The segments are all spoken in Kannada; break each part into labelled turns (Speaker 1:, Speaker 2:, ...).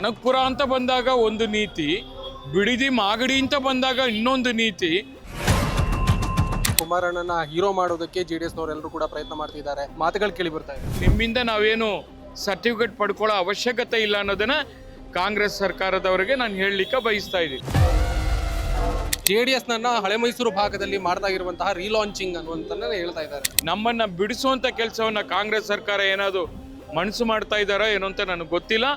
Speaker 1: ಕನಕಪುರ ಅಂತ ಬಂದಾಗ ಒಂದು ನೀತಿ, ಬಿಡಿದಿ ಮಾಗಡಿ ಅಂತ ಬಂದಾಗ ಇನ್ನೊಂದು ನೀತಿ.
Speaker 2: ಕುಮಾರಣ್ಣನ ಹೀರೋ ಮಾಡೋದಕ್ಕೆ ಜೆಡಿಎಸ್ ನವರೆಲ್ಲರೂ ಕೂಡ ಪ್ರಯತ್ನ ಮಾಡ್ತಿದ್ದಾರೆ, ಮಾತುಗಳು ಕೇಳಿ ಬರ್ತಾ ಇದೆ.
Speaker 1: ನಿಮ್ಮಿಂದ ನಾವೇನು ಸರ್ಟಿಫಿಕೇಟ್ ಪಡ್ಕೊಳ್ಳೋ ಅವಶ್ಯಕತೆ ಇಲ್ಲ ಅನ್ನೋದನ್ನ ಕಾಂಗ್ರೆಸ್ ಸರ್ಕಾರದವರಿಗೆ ನಾನು ಹೇಳಲಿಕ್ಕೆ ಬಯಸ್ತಾ ಇದ್ದೀನಿ.
Speaker 2: ಜೆಡಿಎಸ್ ನನ್ನ ಹಳೆ ಮೈಸೂರು ಭಾಗದಲ್ಲಿ ಮಾಡ್ತಾ ಇರುವಂತಹ ರೀಲಾಂಚಿಂಗ್ ಅನ್ನುವಂತ ಹೇಳ್ತಾ ಇದ್ದಾರೆ.
Speaker 1: ನಮ್ಮನ್ನ ಬಿಡಿಸುವಂತ ಕೆಲಸವನ್ನ ಕಾಂಗ್ರೆಸ್ ಸರ್ಕಾರ ಏನಾದ್ರು ಮನಸ್ಸು ಮಾಡ್ತಾ ಇದ್ದಾರೋ ಏನೋ ಅಂತ ನನಗೆ ಗೊತ್ತಿಲ್ಲ.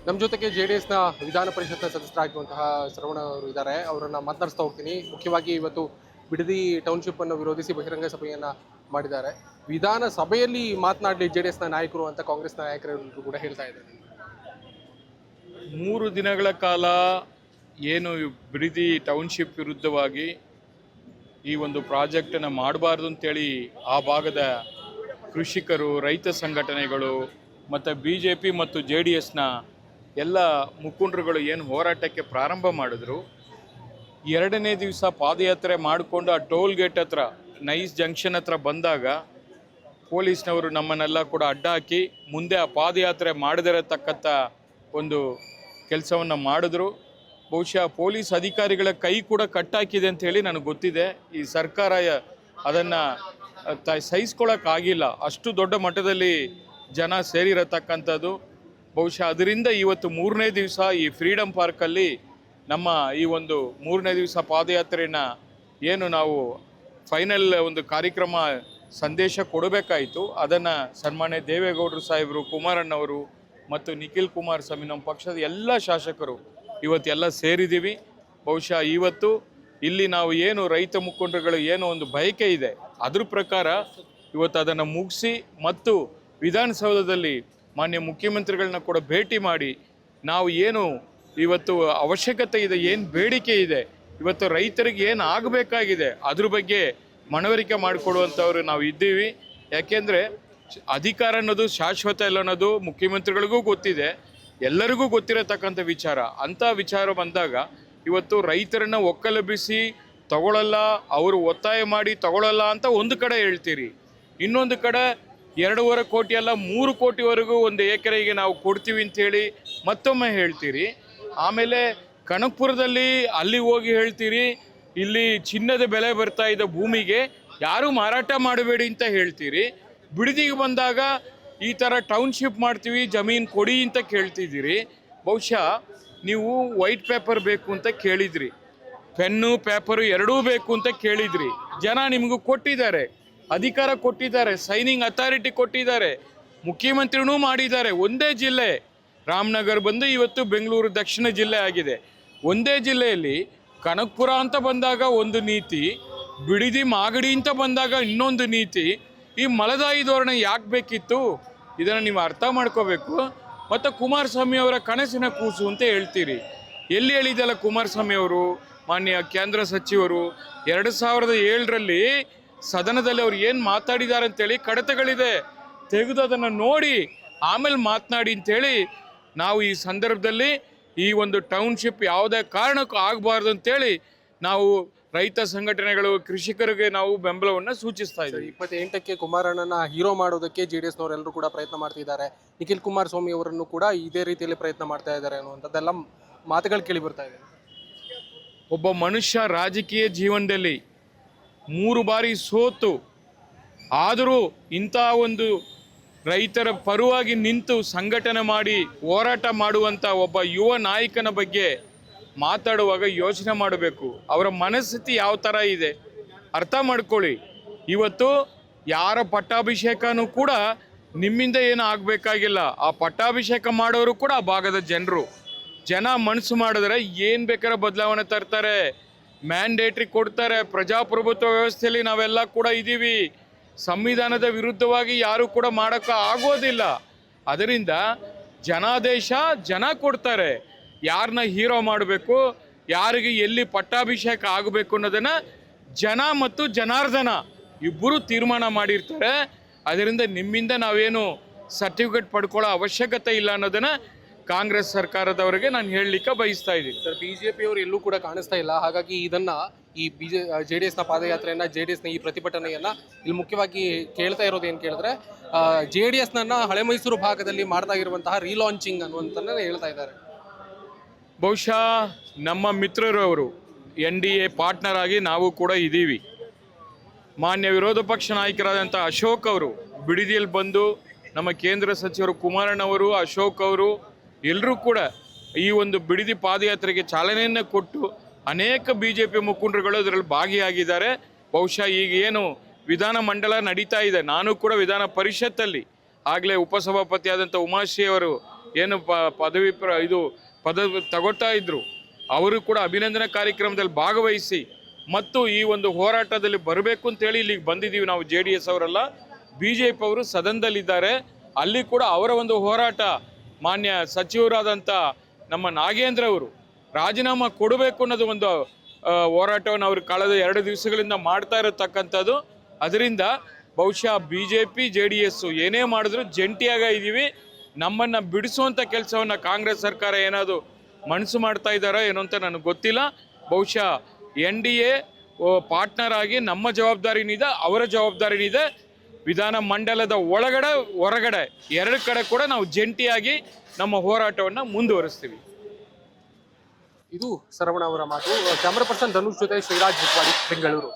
Speaker 2: ನಮ್ಮ ಜೊತೆಗೆ ಜೆಡಿಎಸ್ ನ ವಿಧಾನ ಪರಿಷತ್ನ ಸದಸ್ಯರಾಗಿರುವಂತಹ ಶ್ರವಣ ಅವರು ಇದ್ದಾರೆ, ಅವರನ್ನ ಮಾತನಾಡಿಸ್ತಾ ಹೋಗ್ತೀನಿ. ಮುಖ್ಯವಾಗಿ ಇವತ್ತು ಬಿಡದಿ ಟೌನ್ಶಿಪ್ ಅನ್ನು ವಿರೋಧಿಸಿ ಬಹಿರಂಗ ಸಭೆಯನ್ನ ಮಾಡಿದ್ದಾರೆ. ವಿಧಾನಸಭೆಯಲ್ಲಿ ಮಾತನಾಡಲಿ ಜೆಡಿಎಸ್ ನ ನಾಯಕರು ಅಂತ ಕಾಂಗ್ರೆಸ್ ನಾಯಕರು ಕೂಡ ಹೇಳ್ತಾ ಇದ್ದಾರೆ.
Speaker 1: 3 ದಿನಗಳ ಕಾಲ ಏನು ಬಿಡದಿ ಟೌನ್ಶಿಪ್ ವಿರುದ್ಧವಾಗಿ ಈ ಒಂದು ಪ್ರಾಜೆಕ್ಟನ್ನು ಮಾಡಬಾರ್ದು ಅಂತೇಳಿ ಆ ಭಾಗದ ಕೃಷಿಕರು, ರೈತ ಸಂಘಟನೆಗಳು ಮತ್ತು BJP ಮತ್ತು JDSನ ಎಲ್ಲ ಮುಖಂಡರುಗಳು ಏನು ಹೋರಾಟಕ್ಕೆ ಪ್ರಾರಂಭ ಮಾಡಿದ್ರು, 2ನೇ ದಿವಸ ಪಾದಯಾತ್ರೆ ಮಾಡಿಕೊಂಡು ಆ ಟೋಲ್ ಗೇಟ್ ಹತ್ರ ನೈಸ್ ಜಂಕ್ಷನ್ ಹತ್ರ ಬಂದಾಗ ಪೊಲೀಸ್ನವರು ನಮ್ಮನ್ನೆಲ್ಲ ಕೂಡ ಅಡ್ಡ ಹಾಕಿ ಮುಂದೆ ಆ ಪಾದಯಾತ್ರೆ ಮಾಡದಿರತಕ್ಕಂಥ ಒಂದು ಕೆಲಸವನ್ನು ಮಾಡಿದ್ರು. ಬಹುಶಃ ಪೊಲೀಸ್ ಅಧಿಕಾರಿಗಳ ಕೈ ಕೂಡ ಕಟ್ಟಾಕಿದೆ ಅಂತ ಹೇಳಿ ನನಗೆ ಗೊತ್ತಿದೆ. ಈ ಸರ್ಕಾರ ಅದನ್ನು ಸಹಿಸ್ಕೊಳ್ಳೋಕ್ಕಾಗಿಲ್ಲ, ಅಷ್ಟು ದೊಡ್ಡ ಮಟ್ಟದಲ್ಲಿ ಜನ ಸೇರಿರತಕ್ಕಂಥದ್ದು. ಬಹುಶಃ ಅದರಿಂದ ಇವತ್ತು 3ನೇ ದಿವಸ ಈ ಫ್ರೀಡಮ್ ಪಾರ್ಕಲ್ಲಿ ನಮ್ಮ ಈ ಒಂದು 3ನೇ ದಿವಸ ಪಾದಯಾತ್ರೆಯನ್ನು ಏನು ನಾವು ಫೈನಲ್ ಒಂದು ಕಾರ್ಯಕ್ರಮ ಸಂದೇಶ ಕೊಡಬೇಕಾಯಿತು, ಅದನ್ನು ಸನ್ಮಾನ್ಯ ದೇವೇಗೌಡರು ಸಾಹೇಬರು, ಕುಮಾರಣ್ಣವರು ಮತ್ತು ನಿಖಿಲ್ ಕುಮಾರಸ್ವಾಮಿ, ನಮ್ಮ ಪಕ್ಷದ ಎಲ್ಲ ಶಾಸಕರು ಇವತ್ತೆಲ್ಲ ಸೇರಿದ್ದೀವಿ. ಬಹುಶಃ ಇವತ್ತು ಇಲ್ಲಿ ನಾವು ಏನು ರೈತ ಮುಖಂಡರುಗಳು ಏನೋ ಒಂದು ಬಯಕೆ ಇದೆ, ಅದ್ರ ಪ್ರಕಾರ ಇವತ್ತು ಅದನ್ನು ಮುಗಿಸಿ ಮತ್ತು ವಿಧಾನಸೌಧದಲ್ಲಿ ಮಾನ್ಯ ಮುಖ್ಯಮಂತ್ರಿಗಳನ್ನ ಕೂಡ ಭೇಟಿ ಮಾಡಿ ನಾವು ಏನು ಇವತ್ತು ಅವಶ್ಯಕತೆ ಇದೆ, ಏನು ಬೇಡಿಕೆ ಇದೆ, ಇವತ್ತು ರೈತರಿಗೆ ಏನು ಆಗಬೇಕಾಗಿದೆ ಅದ್ರ ಬಗ್ಗೆ ಮನವರಿಕೆ ಮಾಡಿಕೊಡುವಂಥವ್ರು ನಾವು ಇದ್ದೀವಿ. ಯಾಕೆಂದರೆ ಅಧಿಕಾರ ಅನ್ನೋದು ಶಾಶ್ವತ ಇಲ್ಲ ಅನ್ನೋದು ಮುಖ್ಯಮಂತ್ರಿಗಳಿಗೂ ಗೊತ್ತಿದೆ, ಎಲ್ಲರಿಗೂ ಗೊತ್ತಿರತಕ್ಕಂಥ ವಿಚಾರ. ಅಂಥ ವಿಚಾರ ಬಂದಾಗ ಇವತ್ತು ರೈತರನ್ನು ಒಕ್ಕಲೆಬ್ಬಿಸಿ ತಗೊಳ್ಳಲ್ಲ, ಅವರು ಒತ್ತಾಯ ಮಾಡಿ ತಗೊಳ್ಳಲ್ಲ ಅಂತ ಒಂದು ಕಡೆ ಹೇಳ್ತೀರಿ, ಇನ್ನೊಂದು ಕಡೆ 2.5 ಕೋಟಿ ಅಲ್ಲ 3 ಕೋಟಿವರೆಗೂ ಒಂದು ಎಕರೆಗೆ ನಾವು ಕೊಡ್ತೀವಿ ಅಂಥೇಳಿ ಮತ್ತೊಮ್ಮೆ ಹೇಳ್ತೀರಿ. ಆಮೇಲೆ ಕನಕಪುರದಲ್ಲಿ ಅಲ್ಲಿ ಹೋಗಿ ಹೇಳ್ತೀರಿ ಇಲ್ಲಿ ಚಿನ್ನದ ಬೆಲೆ ಬರ್ತಾ ಇದ್ದ ಭೂಮಿಗೆ ಯಾರೂ ಮಾರಾಟ ಮಾಡಬೇಡಿ ಅಂತ ಹೇಳ್ತೀರಿ. ಬಿಡದಿಗೆ ಬಂದಾಗ ಈ ಥರ ಟೌನ್ಶಿಪ್ ಮಾಡ್ತೀವಿ, ಜಮೀನು ಕೊಡಿ ಅಂತ ಕೇಳ್ತಿದ್ದೀರಿ. ಬಹುಶಃ ನೀವು ವೈಟ್ ಪೇಪರ್ ಬೇಕು ಅಂತ ಕೇಳಿದ್ರಿ, ಪೆನ್ನು ಪೇಪರು ಎರಡೂ ಬೇಕು ಅಂತ ಕೇಳಿದ್ರಿ. ಜನ ನಿಮಗೂ ಕೊಟ್ಟಿದ್ದಾರೆ, ಅಧಿಕಾರ ಕೊಟ್ಟಿದ್ದಾರೆ, ಸೈನಿಂಗ್ ಅಥಾರಿಟಿ ಕೊಟ್ಟಿದ್ದಾರೆ, ಮುಖ್ಯಮಂತ್ರಿನೂ ಮಾಡಿದ್ದಾರೆ. ಒಂದೇ ಜಿಲ್ಲೆ ರಾಮನಗರ ಬಂದು ಇವತ್ತು ಬೆಂಗಳೂರು ದಕ್ಷಿಣ ಜಿಲ್ಲೆ ಆಗಿದೆ. ಒಂದೇ ಜಿಲ್ಲೆಯಲ್ಲಿ ಕನಕಪುರ ಅಂತ ಬಂದಾಗ ಒಂದು ನೀತಿ, ಬಿಡಿದಿ ಮಾಗಡಿ ಅಂತ ಬಂದಾಗ ಇನ್ನೊಂದು ನೀತಿ. ಈ ಮಲದಾಯಿ ಧೋರಣೆ ಯಾಕೆ ಬೇಕಿತ್ತು, ಇದನ್ನು ನೀವು ಅರ್ಥ ಮಾಡ್ಕೋಬೇಕು. ಮತ್ತು ಕುಮಾರಸ್ವಾಮಿ ಅವರ ಕನಸಿನ ಕೂಸು ಅಂತ ಹೇಳ್ತೀರಿ. ಎಲ್ಲಿ ಹೇಳಿದಲ್ಲ ಕುಮಾರಸ್ವಾಮಿ ಅವರು, ಮಾನ್ಯ ಕೇಂದ್ರ ಸಚಿವರು 2007ರಲ್ಲಿ ಸದನದಲ್ಲಿ ಅವ್ರು ಏನು ಮಾತಾಡಿದ್ದಾರೆ ಅಂತೇಳಿ ಕಡತಗಳಿದೆ, ತೆಗೆದು ಅದನ್ನು ನೋಡಿ ಆಮೇಲೆ ಮಾತನಾಡಿ ಅಂತೇಳಿ ನಾವು ಈ ಸಂದರ್ಭದಲ್ಲಿ ಈ ಒಂದು ಟೌನ್ಶಿಪ್ ಯಾವುದೇ ಕಾರಣಕ್ಕೂ ಆಗಬಾರ್ದು ಅಂತೇಳಿ ನಾವು ರೈತ ಸಂಘಟನೆಗಳು, ಕೃಷಿಕರಿಗೆ ನಾವು ಬೆಂಬಲವನ್ನು ಸೂಚಿಸ್ತಾ ಇದ್ದೀವಿ.
Speaker 2: 28ಕ್ಕೆ ಕುಮಾರಣ್ಣನ ಹೀರೋ ಮಾಡೋದಕ್ಕೆ ಜೆಡಿಎಸ್ ನವರೆಲ್ಲರೂ ಕೂಡ ಪ್ರಯತ್ನ ಮಾಡ್ತಿದ್ದಾರೆ. ನಿಖಿಲ್ ಕುಮಾರಸ್ವಾಮಿ ಅವರನ್ನು ಕೂಡ ಇದೇ ರೀತಿಯಲ್ಲಿ ಪ್ರಯತ್ನ ಮಾಡ್ತಾ ಇದ್ದಾರೆ ಅನ್ನುವಂಥದ್ದೆಲ್ಲ ಮಾತುಗಳು ಕೇಳಿ ಬರ್ತಾ ಇದೆ.
Speaker 1: ಒಬ್ಬ ಮನುಷ್ಯ ರಾಜಕೀಯ ಜೀವನದಲ್ಲಿ 3 ಬಾರಿ ಸೋತು ಆದರೂ ಇಂಥ ಒಂದು ರೈತರ ಪರವಾಗಿ ನಿಂತು ಸಂಘಟನೆ ಮಾಡಿ ಹೋರಾಟ ಮಾಡುವಂಥ ಒಬ್ಬ ಯುವ ನಾಯಕನ ಬಗ್ಗೆ ಮಾತಾಡುವಾಗ ಯೋಚನೆ ಮಾಡಬೇಕು. ಅವರ ಮನಸ್ಥಿತಿ ಯಾವ ಥರ ಇದೆ ಅರ್ಥ ಮಾಡ್ಕೊಳ್ಳಿ. ಇವತ್ತು ಯಾರ ಪಟ್ಟಾಭಿಷೇಕನೂ ಕೂಡ ನಿಮ್ಮಿಂದ ಏನು ಆಗಬೇಕಾಗಿಲ್ಲ, ಆ ಪಟ್ಟಾಭಿಷೇಕ ಮಾಡೋರು ಕೂಡ ಆ ಭಾಗದ ಜನ ಮನಸ್ಸು ಮಾಡಿದ್ರೆ ಏನು ಬೇಕಾದ್ರೆ ಬದಲಾವಣೆ ತರ್ತಾರೆ, ಮ್ಯಾಂಡೇಟ್ರಿ ಕೊಡ್ತಾರೆ. ಪ್ರಜಾಪ್ರಭುತ್ವ ವ್ಯವಸ್ಥೆಯಲ್ಲಿ ನಾವೆಲ್ಲ ಕೂಡ ಇದ್ದೀವಿ. ಸಂವಿಧಾನದ ವಿರುದ್ಧವಾಗಿ ಯಾರು ಕೂಡ ಮಾಡೋಕ್ಕೆ ಆಗೋದಿಲ್ಲ. ಅದರಿಂದ ಜನಾದೇಶ ಜನ ಕೊಡ್ತಾರೆ. ಯಾರನ್ನ ಹೀರೋ ಮಾಡಬೇಕು, ಯಾರಿಗೆ ಎಲ್ಲಿ ಪಟ್ಟಾಭಿಷೇಕ ಆಗಬೇಕು ಅನ್ನೋದನ್ನು ಜನ ಮತ್ತು ಜನಾರ್ದನ ಇಬ್ಬರು ತೀರ್ಮಾನ ಮಾಡಿರ್ತಾರೆ. ಅದರಿಂದ ನಿಮ್ಮಿಂದ ನಾವೇನು ಸರ್ಟಿಫಿಕೇಟ್ ಪಡ್ಕೊಳ್ಳೋ ಅವಶ್ಯಕತೆ ಇಲ್ಲ ಅನ್ನೋದನ್ನು ಕಾಂಗ್ರೆಸ್ ಸರ್ಕಾರದವರಿಗೆ ನಾನು ಹೇಳಲಿಕ್ಕೆ ಬಯಸ್ತಾ ಇದ್ದೀನಿ.
Speaker 2: ಸರ್, BJP ಅವರು ಎಲ್ಲೂ ಕೂಡ ಕಾಣಿಸ್ತಾ ಇಲ್ಲ, ಹಾಗಾಗಿ ಇದನ್ನ ಈ JDS ನ ಪಾದಯಾತ್ರೆಯನ್ನ JDS ನ ಈ ಪ್ರತಿಭಟನೆಯನ್ನ ಇಲ್ಲಿ ಮುಖ್ಯವಾಗಿ ಕೇಳ್ತಾ ಇರೋದು ಏನ್ ಕೇಳಿದ್ರೆ JDS ನನ್ನ ಹಳೆ ಮೈಸೂರು ಭಾಗದಲ್ಲಿ ಮಾಡ್ತಾ ಇರುವಂತಹ ರೀಲಾಂಚಿಂಗ್ ಅನ್ನುವಂತನ್ನ ಹೇಳ್ತಾ ಇದ್ದಾರೆ.
Speaker 1: ಬಹುಶಃ ನಮ್ಮ ಮಿತ್ರರವರು NDA ಪಾರ್ಟ್ನರ್ ಆಗಿ ನಾವು ಕೂಡ ಇದ್ದೀವಿ. ಮಾನ್ಯ ವಿರೋಧ ಪಕ್ಷ ನಾಯಕರಾದಂಥ ಅಶೋಕ್ ಅವರು ಬಿಡದಿಯಲ್ಲಿ ಬಂದು ನಮ್ಮ ಕೇಂದ್ರ ಸಚಿವರು ಕುಮಾರಣ್ಣವರು, ಅಶೋಕ್ ಅವರು ಎಲ್ಲರೂ ಕೂಡ ಈ ಒಂದು ಬಿಡದಿ ಪಾದಯಾತ್ರೆಗೆ ಚಾಲನೆಯನ್ನು ಕೊಟ್ಟು ಅನೇಕ BJP ಮುಖಂಡರುಗಳು ಅದರಲ್ಲಿ ಭಾಗಿಯಾಗಿದ್ದಾರೆ. ಬಹುಶಃ ಈಗ ಏನು ವಿಧಾನ ಮಂಡಲ ನಡೀತಾ ಇದೆ, ನಾನು ಕೂಡ ವಿಧಾನ ಪರಿಷತ್ತಲ್ಲಿ ಆಗಲೇ ಉಪಸಭಾಪತಿ ಆದಂಥ ಉಮಾಶ್ರೀ ಅವರು ಏನು ಪದವಿ ತಗೋತಾ ಇದ್ರು, ಅವರು ಕೂಡ ಅಭಿನಂದನಾ ಕಾರ್ಯಕ್ರಮದಲ್ಲಿ ಭಾಗವಹಿಸಿ ಮತ್ತು ಈ ಒಂದು ಹೋರಾಟದಲ್ಲಿ ಬರಬೇಕು ಅಂತೇಳಿ ಇಲ್ಲಿಗೆ ಬಂದಿದ್ದೀವಿ. ನಾವು JDS ಅವರೆಲ್ಲ BJP ಅವರು ಸದನದಲ್ಲಿದ್ದಾರೆ. ಅಲ್ಲಿ ಕೂಡ ಅವರ ಒಂದು ಹೋರಾಟ ಮಾನ್ಯ ಸಚಿವರಾದಂಥ ನಮ್ಮ ನಾಗೇಂದ್ರ ಅವರು ರಾಜೀನಾಮೆ ಕೊಡಬೇಕು ಅನ್ನೋದು ಒಂದು ಹೋರಾಟವನ್ನು ಅವರು ಕಳೆದ 2 ದಿವಸಗಳಿಂದ ಮಾಡ್ತಾ ಇರತಕ್ಕಂಥದ್ದು. ಅದರಿಂದ ಬಹುಶಃ BJP JDS ಏನೇ ಮಾಡಿದ್ರು ಜಂಟಿಯಾಗ ಇದ್ದೀವಿ. ನಮ್ಮನ್ನು ಬಿಡಿಸುವಂಥ ಕೆಲಸವನ್ನು ಕಾಂಗ್ರೆಸ್ ಸರ್ಕಾರ ಏನಾದರೂ ಮನಸ್ಸು ಮಾಡ್ತಾ ಇದ್ದಾರೋ ಏನೋ ಅಂತ ನನಗೆ ಗೊತ್ತಿಲ್ಲ. ಬಹುಶಃ NDA ಪಾರ್ಟ್ನರ್ ಆಗಿ ನಮ್ಮ ಜವಾಬ್ದಾರಿನಿದೆ, ಅವರ ಜವಾಬ್ದಾರಿನಿದೆ. ವಿಧಾನ ಮಂಡಲದ ಒಳಗಡೆ ಹೊರಗಡೆ 2 ಕಡೆ ಕೂಡ ನಾವು ಜಂಟಿಯಾಗಿ ನಮ್ಮ ಹೋರಾಟವನ್ನು ಮುಂದುವರಿಸ್ತೀವಿ.
Speaker 2: ಇದು ಸರವಣ ಅವರ ಮಾತು. ಕ್ಯಾಮರಾ ಪರ್ಸನ್ ಧನುಷ್ ಜೊತೆ ಶ್ರೀರಾಜ್ ಹುಟ್ವಾಡಿ, ಬೆಂಗಳೂರು.